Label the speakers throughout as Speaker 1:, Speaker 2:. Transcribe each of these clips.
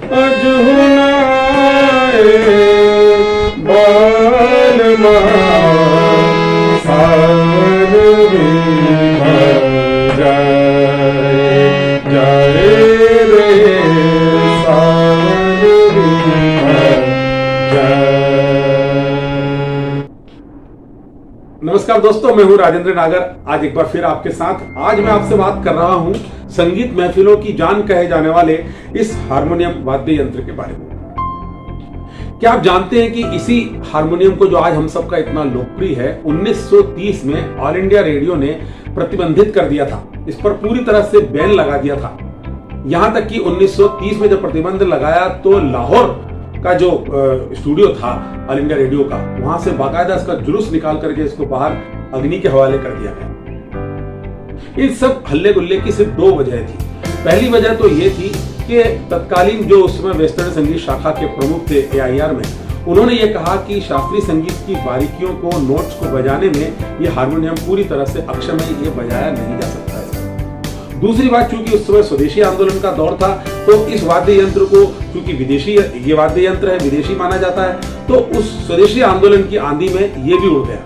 Speaker 1: अजहुनाए बालमा सारवी जाए जाए रे सारवी जाए। नमस्कार दोस्तों, मैं हूं राजेंद्र नागर। आज एक बार फिर आपके साथ आज मैं आपसे बात कर रहा हूं संगीत महफिलों की जान कहे जाने वाले इस हारमोनियम वाद्य यंत्र के बारे में। क्या आप जानते हैं कि इसी हारमोनियम को जो आज हम सबका इतना लोकप्रिय है, 1930 में ऑल इंडिया रेडियो ने प्रतिबंधित कर दिया था। इस पर पूरी तरह से बैन लगा दिया था। यहां तक कि 1930 में जब प्रतिबंध लगाया तो लाहौर का जो स्टूडियो था ऑल इंडिया रेडियो का, वहां से बाकायदा इसका जुलूस निकाल करके इसको बाहर अग्नि के हवाले कर दिया गया। इन सब हल्ले गुल्ले की सिर्फ दो वजह थी। पहली वजह तो ये थी कि तत्कालीन जो उस समय वेस्टर्न संगीत शाखा के प्रमुख थे AIR में, उन्होंने ये कहा कि शास्त्रीय संगीत की बारीकियों को, नोट्स को बजाने में ये हारमोनियम पूरी तरह से अक्षम है, ये बजाया नहीं जा सकता है। दूसरी बात, चूंकि उस समय स्वदेशी आंदोलन का दौर था, तो इस वाद्य यंत्र को, चूंकि विदेशी ये वाद्य यंत्र है, विदेशी माना जाता है, तो उस स्वदेशी आंदोलन की आंधी में ये भी उड़ गया।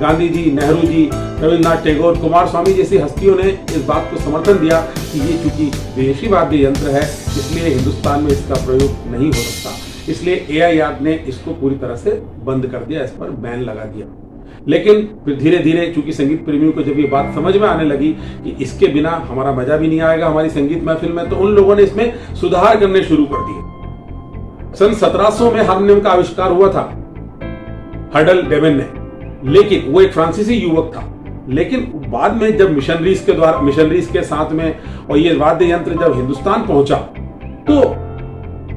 Speaker 1: गांधी जी, नेहरू जी, रविन्द्रनाथ टैगोर, कुमार स्वामी जैसी हस्तियों ने इस बात को समर्थन दिया कि ये चूंकि विदेशी वाद्य यंत्र है, इसलिए हिंदुस्तान में इसका प्रयोग नहीं हो सकता। इसलिए AIR ने इसको पूरी तरह से बंद कर दिया, इस पर बैन लगा दिया। लेकिन फिर धीरे धीरे चूंकि संगीत प्रेमियों को जब ये बात समझ में आने लगी कि इसके बिना हमारा मजा भी नहीं आएगा हमारी संगीत महफिल में, तो उन लोगों ने इसमें सुधार करने शुरू कर दिए। सन 1700 में हारमोनियम का आविष्कार हुआ था हर्डल डेवन ने, लेकिन वो एक फ्रांसीसी युवक था। लेकिन बाद में जब मिशनरीज के साथ में और ये वाद्य यंत्र जब हिंदुस्तान पहुंचा, तो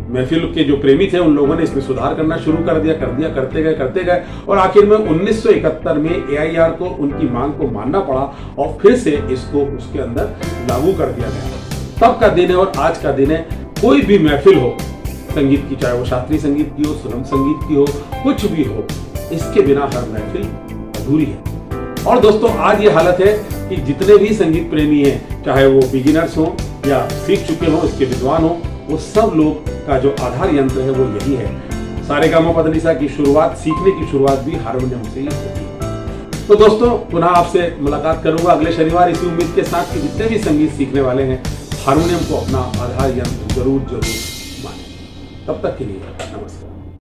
Speaker 1: महफिल के जो प्रेमी थे उन लोगों ने इसमें सुधार करना शुरू कर दिया, करते गए और आखिर में 1971 में AIR को उनकी मांग को मानना पड़ा और फिर से इसको उसके अंदर लागू कर दिया गया। तब का दिन है और आज का दिन है। कोई भी महफिल हो संगीत की, चाहे वो शास्त्रीय संगीत की हो, सुगम संगीत की हो, कुछ भी हो, इसके बिना हर महफिल अधूरी है। और दोस्तों, आज ये हालत है कि जितने भी संगीत प्रेमी हैं, चाहे वो बिगिनर्स हो या सीख चुके हो, इसके विद्वान हो, वो सब लोग का जो आधार यंत्र है वो यही है। सारेगामापधनिसा की शुरुआत, सीखने की शुरुआत भी हारमोनियम से ही होती है। तो दोस्तों, पुनः आपसे मुलाकात करूंगा अगले शनिवार इसी उम्मीद के साथ कि जितने भी संगीत सीखने वाले हैं, हारमोनियम को अपना आधार यंत्र जरूर माने। तब तक के लिए नमस्कार।